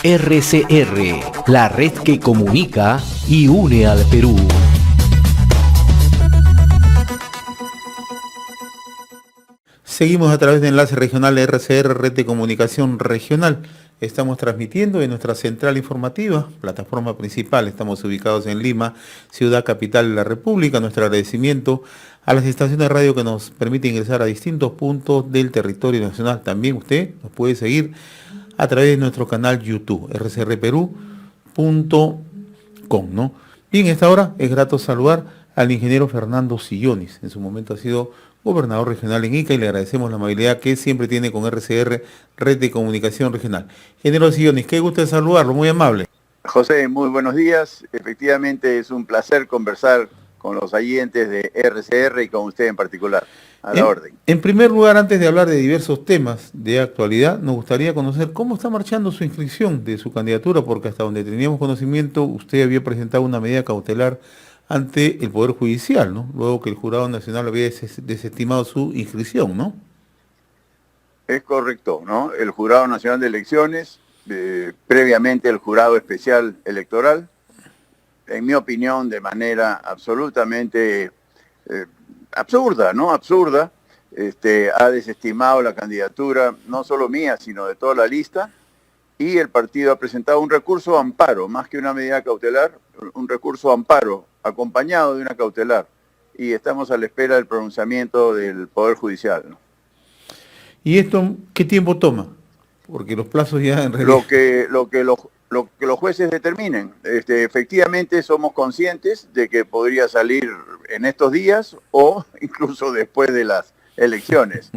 RCR, la red que comunica y une al Perú. Seguimos a través de enlace regional de RCR, Red de Comunicación Regional. Estamos transmitiendo en nuestra central informativa, plataforma principal. Estamos ubicados en Lima, ciudad capital de la República. Nuestro agradecimiento a las estaciones de radio que nos permiten ingresar a distintos puntos del territorio nacional. También usted nos puede seguir a través de nuestro canal YouTube, rcrperú.com, ¿no? Bien, a esta hora es grato saludar al ingeniero Fernando Sillones. En su momento ha sido gobernador regional en Ica y le agradecemos la amabilidad que siempre tiene con RCR, Red de Comunicación Regional. Ingeniero Sillones, qué gusto de saludarlo, muy amable. José, muy buenos días. Efectivamente es un placer conversar con los oyentes de RCR y con usted en particular. A la orden. En primer lugar, antes de hablar de diversos temas de actualidad, nos gustaría conocer cómo está marchando su inscripción de su candidatura, porque hasta donde teníamos conocimiento, usted había presentado una medida cautelar ante el Poder Judicial, ¿no? Luego que el Jurado Nacional había desestimado su inscripción, ¿no? Es correcto, ¿no? El Jurado Nacional de Elecciones, previamente el Jurado Especial Electoral, en mi opinión, de manera absolutamente absurda, ¿no? Absurda, ha desestimado la candidatura, no solo mía, sino de toda la lista, y el partido ha presentado un recurso amparo, más que una medida cautelar, un recurso amparo, acompañado de una cautelar, y estamos a la espera del pronunciamiento del Poder Judicial, ¿no? ¿Y esto qué tiempo toma? Porque los plazos ya en realidad... Lo que los jueces determinen. Efectivamente somos conscientes de que podría salir en estos días o incluso después de las elecciones.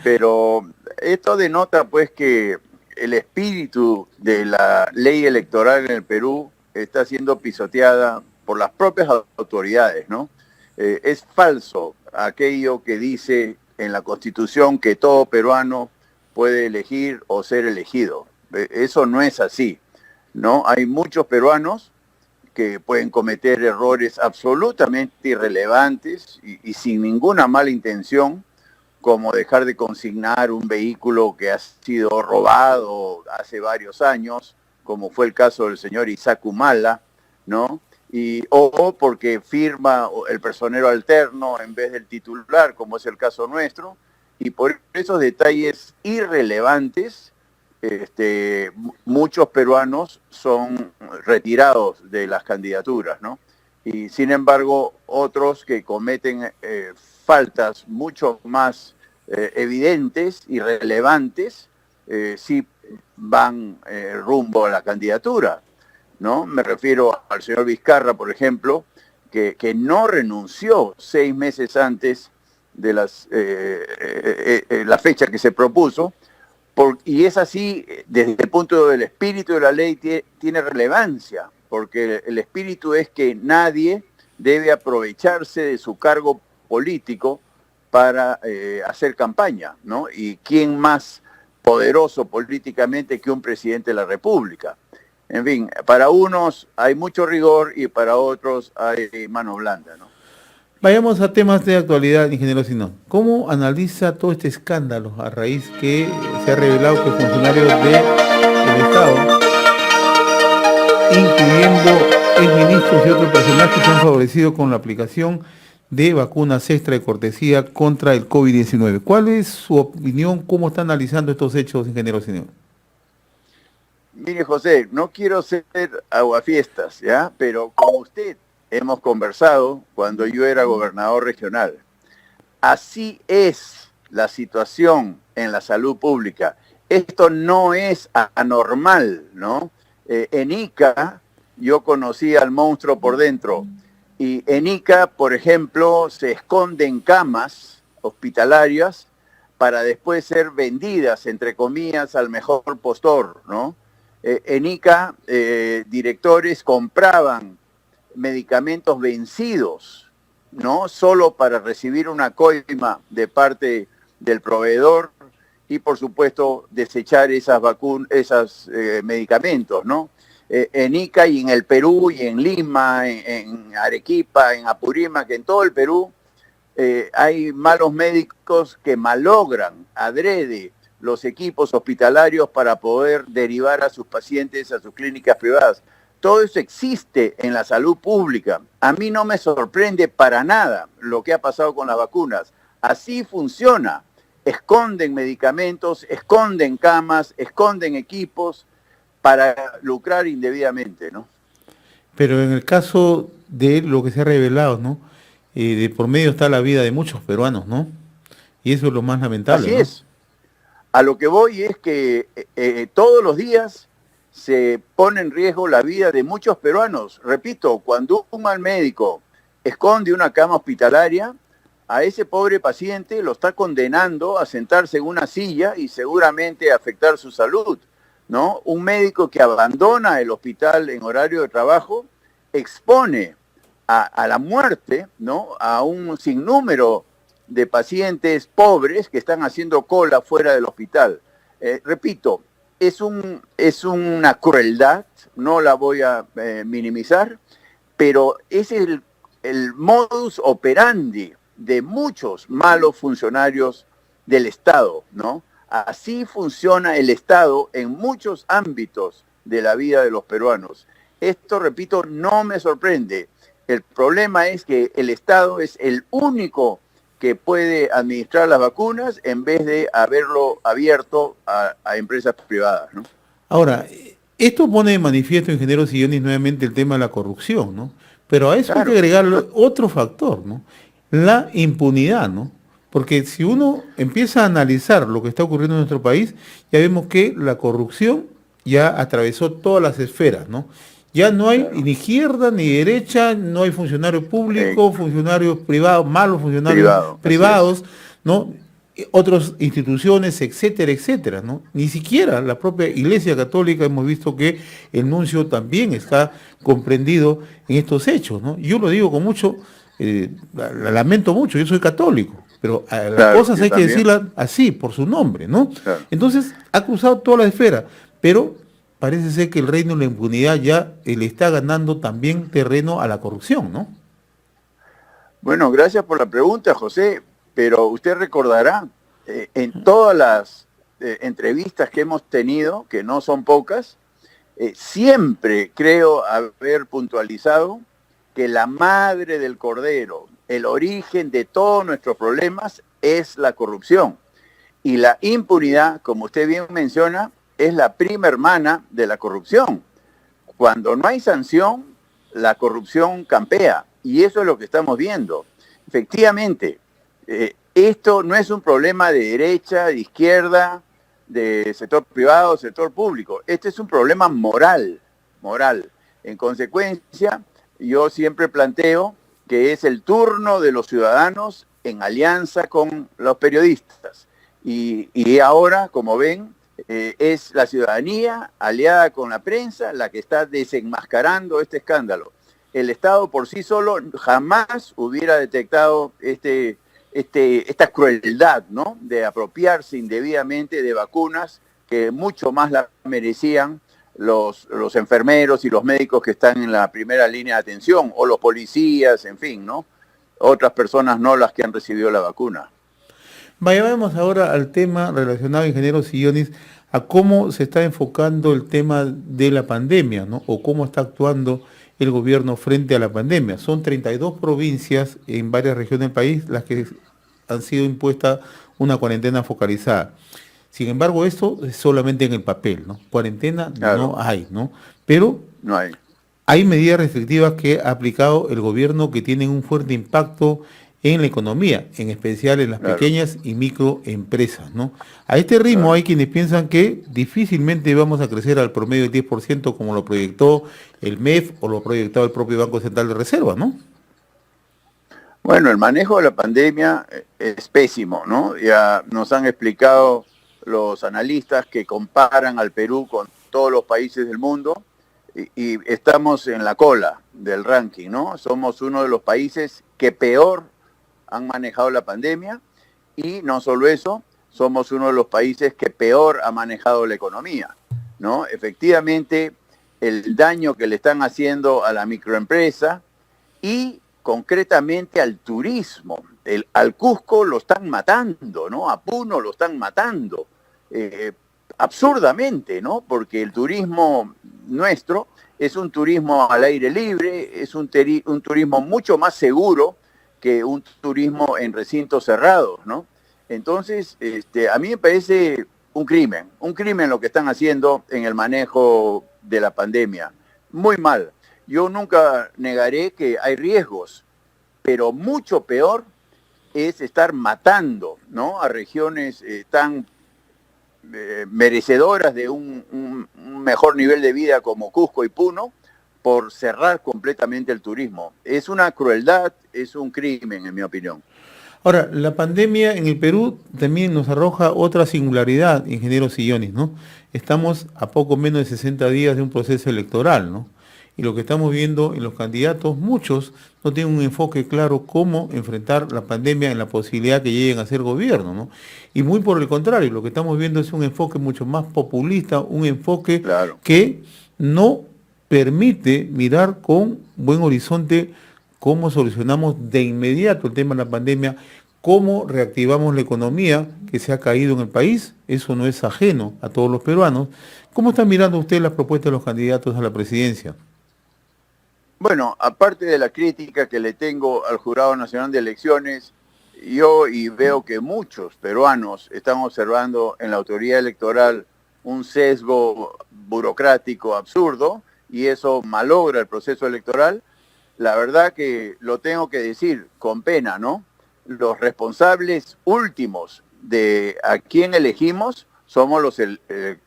Pero esto denota pues que el espíritu de la ley electoral en el Perú está siendo pisoteada por las propias autoridades, ¿no? Es falso aquello que dice en la Constitución que todo peruano puede elegir o ser elegido. Eso no es así, ¿no? Hay muchos peruanos que pueden cometer errores absolutamente irrelevantes y sin ninguna mala intención, como dejar de consignar un vehículo que ha sido robado hace varios años, como fue el caso del señor Isaac Humala, ¿no? O porque firma el personero alterno en vez del titular, como es el caso nuestro, y por esos detalles irrelevantes, muchos peruanos son retirados de las candidaturas, ¿no? Y sin embargo, otros que cometen faltas mucho más evidentes y relevantes, sí van rumbo a la candidatura, ¿no? Me refiero al señor Vizcarra, por ejemplo, que no renunció 6 meses antes de la fecha que se propuso, y es así, desde el punto del espíritu de la ley tiene relevancia, porque el espíritu es que nadie debe aprovecharse de su cargo político para hacer campaña, ¿no? Y quién más poderoso políticamente que un presidente de la República. En fin, para unos hay mucho rigor y para otros hay mano blanda, ¿no? Vayamos a temas de actualidad, ingeniero Sinón. ¿Cómo analiza todo este escándalo a raíz que se ha revelado que funcionarios del Estado, incluyendo exministros y otros personajes, se han favorecido con la aplicación de vacunas extra de cortesía contra el COVID-19? ¿Cuál es su opinión? ¿Cómo está analizando estos hechos, ingeniero Sinón? Mire, José, no quiero ser aguafiestas, ¿ya? Pero con usted hemos conversado cuando yo era gobernador regional. Así es la situación en la salud pública. Esto no es anormal, ¿no? En Ica yo conocí al monstruo por dentro. Y en Ica, por ejemplo, se esconden camas hospitalarias para después ser vendidas, entre comillas, al mejor postor, ¿no? En Ica, directores compraban medicamentos vencidos, ¿no? Solo para recibir una coima de parte del proveedor y, por supuesto, desechar esas medicamentos, ¿no? En Ica y en el Perú y en Lima, en Arequipa, en Apurímac, en todo el Perú, hay malos médicos que malogran adrede los equipos hospitalarios para poder derivar a sus pacientes a sus clínicas privadas. Todo eso existe en la salud pública. A mí no me sorprende para nada lo que ha pasado con las vacunas. Así funciona. Esconden medicamentos, esconden camas, esconden equipos para lucrar indebidamente, ¿no? Pero en el caso de lo que se ha revelado, ¿no? De por medio está la vida de muchos peruanos, ¿no? Y eso es lo más lamentable. Así ¿no? es. A lo que voy es que todos los días se pone en riesgo la vida de muchos peruanos. Repito, cuando un mal médico esconde una cama hospitalaria, a ese pobre paciente lo está condenando a sentarse en una silla y seguramente a afectar su salud, ¿no? Un médico que abandona el hospital en horario de trabajo expone a la muerte, ¿no? A un sinnúmero de pacientes pobres que están haciendo cola fuera del hospital. Repito, es una crueldad, no la voy a minimizar, pero es el modus operandi de muchos malos funcionarios del Estado, ¿no? Así funciona el Estado en muchos ámbitos de la vida de los peruanos. Esto, repito, no me sorprende. El problema es que el Estado es el único que puede administrar las vacunas en vez de haberlo abierto a empresas privadas, ¿no? Ahora, esto pone de manifiesto, ingeniero Sillonis, nuevamente el tema de la corrupción, ¿no? Pero a eso Claro. hay que agregarle otro factor, ¿no? La impunidad, ¿no? Porque si uno empieza a analizar lo que está ocurriendo en nuestro país, ya vemos que la corrupción ya atravesó todas las esferas, ¿no? Ya no hay ni izquierda ni derecha, no hay funcionarios públicos, funcionarios privados, malos funcionarios privados, ¿no? Otras instituciones, etcétera, etcétera, ¿no? Ni siquiera la propia Iglesia Católica hemos visto que el nuncio también está comprendido en estos hechos, ¿no? Yo lo digo con mucho, la lamento mucho, yo soy católico, pero las cosas hay que decirlas así, por su nombre, ¿no? Claro. Entonces, ha cruzado toda la esfera, pero parece ser que el reino de la impunidad ya le está ganando también terreno a la corrupción, ¿no? Bueno, gracias por la pregunta, José, pero usted recordará, en todas las entrevistas que hemos tenido, que no son pocas, siempre creo haber puntualizado que la madre del cordero, el origen de todos nuestros problemas es la corrupción. Y la impunidad, como usted bien menciona, es la prima hermana de la corrupción. Cuando no hay sanción, la corrupción campea. Y eso es lo que estamos viendo. Efectivamente, esto no es un problema de derecha, de izquierda, de sector privado, sector público. Este es un problema moral. En consecuencia, yo siempre planteo que es el turno de los ciudadanos en alianza con los periodistas. Y ahora, como ven, es la ciudadanía aliada con la prensa la que está desenmascarando este escándalo. El Estado por sí solo jamás hubiera detectado esta crueldad, ¿no? De apropiarse indebidamente de vacunas que mucho más la merecían los enfermeros y los médicos que están en la primera línea de atención, o los policías, en fin, ¿no? Otras personas no las que han recibido la vacuna. Vayamos ahora al tema relacionado, ingeniero Sillonis, a cómo se está enfocando el tema de la pandemia, ¿no? O cómo está actuando el gobierno frente a la pandemia. Son 32 provincias en varias regiones del país las que han sido impuestas una cuarentena focalizada. Sin embargo, esto es solamente en el papel, ¿no? Cuarentena no hay, ¿no? Pero no hay medidas restrictivas que ha aplicado el gobierno que tienen un fuerte impacto en la economía, en especial en las pequeñas y microempresas, ¿no? A este ritmo hay quienes piensan que difícilmente vamos a crecer al promedio del 10% como lo proyectó el MEF o lo proyectó el propio Banco Central de Reserva, ¿no? Bueno, el manejo de la pandemia es pésimo, ¿no? Ya nos han explicado los analistas que comparan al Perú con todos los países del mundo y estamos en la cola del ranking, ¿no? Somos uno de los países que peor han manejado la pandemia y no solo eso, somos uno de los países que peor ha manejado la economía, ¿no? Efectivamente, el daño que le están haciendo a la microempresa y concretamente al turismo. Al Cusco lo están matando, ¿no? A Puno lo están matando. eh, absurdamente, ¿no? Porque el turismo nuestro es un turismo al aire libre, es un turismo mucho más seguro que un turismo en recintos cerrados, ¿no? Entonces, a mí me parece un crimen lo que están haciendo en el manejo de la pandemia. Muy mal. Yo nunca negaré que hay riesgos, pero mucho peor es estar matando, ¿no?, a regiones tan merecedoras de un mejor nivel de vida como Cusco y Puno, por cerrar completamente el turismo. Es una crueldad, es un crimen, en mi opinión. Ahora, la pandemia en el Perú también nos arroja otra singularidad, ingeniero Sillones, ¿no? Estamos a poco menos de 60 días de un proceso electoral, ¿no? Y lo que estamos viendo en los candidatos, muchos no tienen un enfoque claro cómo enfrentar la pandemia en la posibilidad que lleguen a ser gobierno, ¿no? Y muy por el contrario, lo que estamos viendo es un enfoque mucho más populista, un enfoque Claro. que no permite mirar con buen horizonte cómo solucionamos de inmediato el tema de la pandemia, cómo reactivamos la economía que se ha caído en el país. Eso no es ajeno a todos los peruanos. ¿Cómo está mirando usted las propuestas de los candidatos a la presidencia? Bueno, aparte de la crítica que le tengo al Jurado Nacional de Elecciones, yo y veo que muchos peruanos están observando en la autoridad electoral un sesgo burocrático absurdo y eso malogra el proceso electoral. La verdad que lo tengo que decir con pena, ¿no? Los responsables últimos de a quién elegimos somos los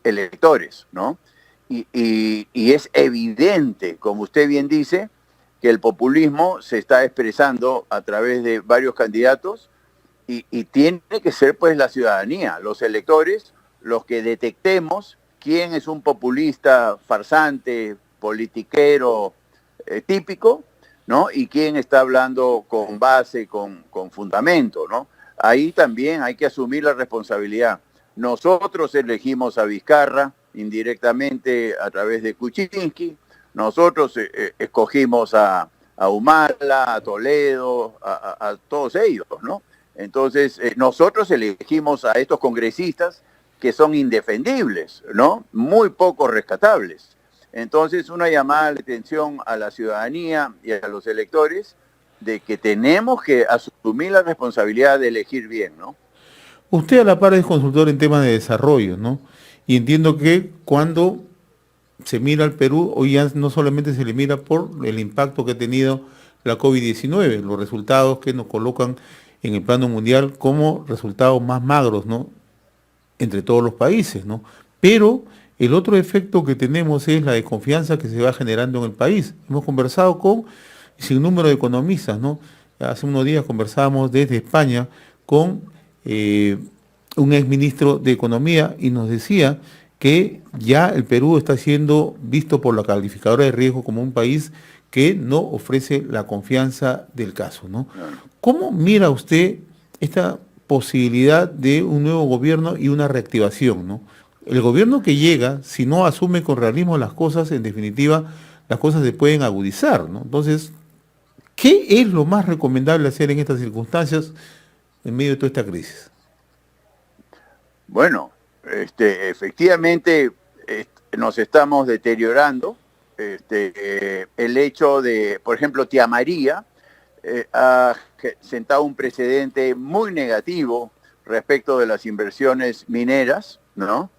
electores, ¿no? Y es evidente, como usted bien dice, que el populismo se está expresando a través de varios candidatos y tiene que ser pues la ciudadanía, los electores, los que detectemos quién es un populista farsante, politiquero, típico, ¿no? Y quién está hablando con base, con fundamento, ¿no? Ahí también hay que asumir la responsabilidad. Nosotros elegimos a Vizcarra indirectamente a través de Kuczynski, nosotros escogimos a Humala, a Toledo, a todos ellos, ¿no? Entonces, nosotros elegimos a estos congresistas que son indefendibles, ¿no? Muy poco rescatables. Entonces, una llamada de atención a la ciudadanía y a los electores de que tenemos que asumir la responsabilidad de elegir bien, ¿no? Usted a la par es consultor en temas de desarrollo, ¿no? Y entiendo que cuando se mira al Perú, hoy ya no solamente se le mira por el impacto que ha tenido la COVID-19, los resultados que nos colocan en el plano mundial como resultados más magros, ¿no?, entre todos los países, ¿no? Pero el otro efecto que tenemos es la desconfianza que se va generando en el país. Hemos conversado con sin número de economistas, ¿no? Hace unos días conversábamos desde España con un exministro de Economía y nos decía que ya el Perú está siendo visto por la calificadora de riesgo como un país que no ofrece la confianza del caso, ¿no? ¿Cómo mira usted esta posibilidad de un nuevo gobierno y una reactivación, ¿no? El gobierno que llega, si no asume con realismo las cosas, en definitiva, las cosas se pueden agudizar, ¿no? Entonces, ¿qué es lo más recomendable hacer en estas circunstancias en medio de toda esta crisis? Bueno, efectivamente nos estamos deteriorando. El hecho de, por ejemplo, Tía María ha sentado un precedente muy negativo respecto de las inversiones mineras, ¿no?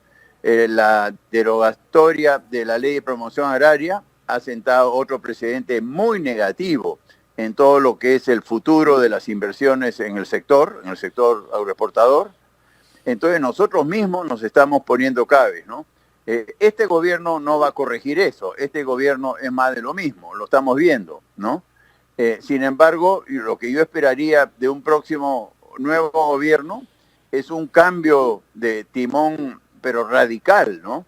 La derogatoria de la ley de promoción agraria ha sentado otro precedente muy negativo en todo lo que es el futuro de las inversiones en el sector agroexportador. Entonces nosotros mismos nos estamos poniendo cabes, ¿no? Este gobierno no va a corregir eso, este gobierno es más de lo mismo, lo estamos viendo, ¿no? Sin embargo, lo que yo esperaría de un próximo nuevo gobierno es un cambio de timón, pero radical, ¿no?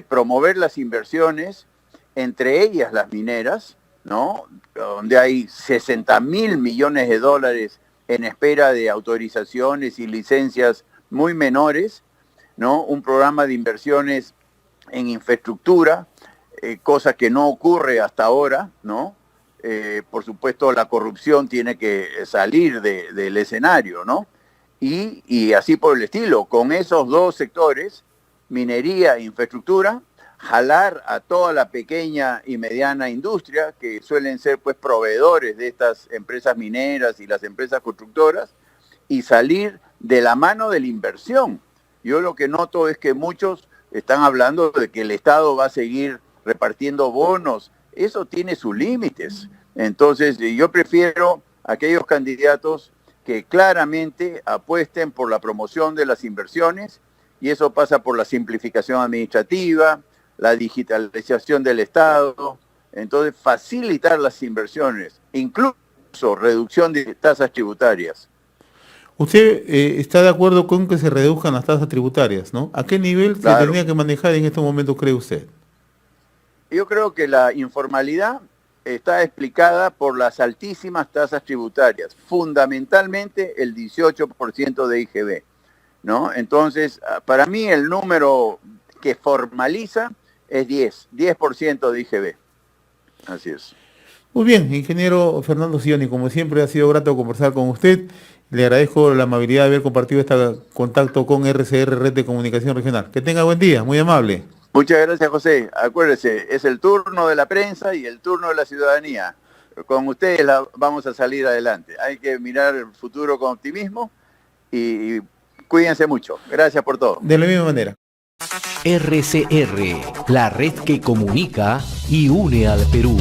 Promover las inversiones, entre ellas las mineras, ¿no? Donde hay 60.000 millones de dólares en espera de autorizaciones y licencias muy menores, ¿no? Un programa de inversiones en infraestructura, cosa que no ocurre hasta ahora, ¿no? Por supuesto, la corrupción tiene que salir del escenario, ¿no? y así por el estilo. Con esos dos sectores, minería e infraestructura, jalar a toda la pequeña y mediana industria, que suelen ser pues proveedores de estas empresas mineras y las empresas constructoras, y salir de la mano de la inversión. Yo lo que noto es que muchos están hablando de que el Estado va a seguir repartiendo bonos. Eso tiene sus límites. Entonces, yo prefiero aquellos candidatos que claramente apuesten por la promoción de las inversiones, y eso pasa por la simplificación administrativa, la digitalización del Estado, entonces facilitar las inversiones, incluso reducción de tasas tributarias. Usted está de acuerdo con que se reduzcan las tasas tributarias, ¿no? ¿A qué nivel se Claro. tendría que manejar en estos momentos, cree usted? Yo creo que la informalidad está explicada por las altísimas tasas tributarias, fundamentalmente el 18% de IGB, ¿no? Entonces, para mí el número que formaliza es 10% de IGB. Así es. Muy bien, ingeniero Fernando Silloni, como siempre ha sido grato conversar con usted. Le agradezco la amabilidad de haber compartido este contacto con RCR, Red de Comunicación Regional. Que tenga buen día, muy amable. Muchas gracias, José. Acuérdese, es el turno de la prensa y el turno de la ciudadanía. Con ustedes vamos a salir adelante. Hay que mirar el futuro con optimismo y cuídense mucho. Gracias por todo. De la misma manera. RCR, la red que comunica y une al Perú.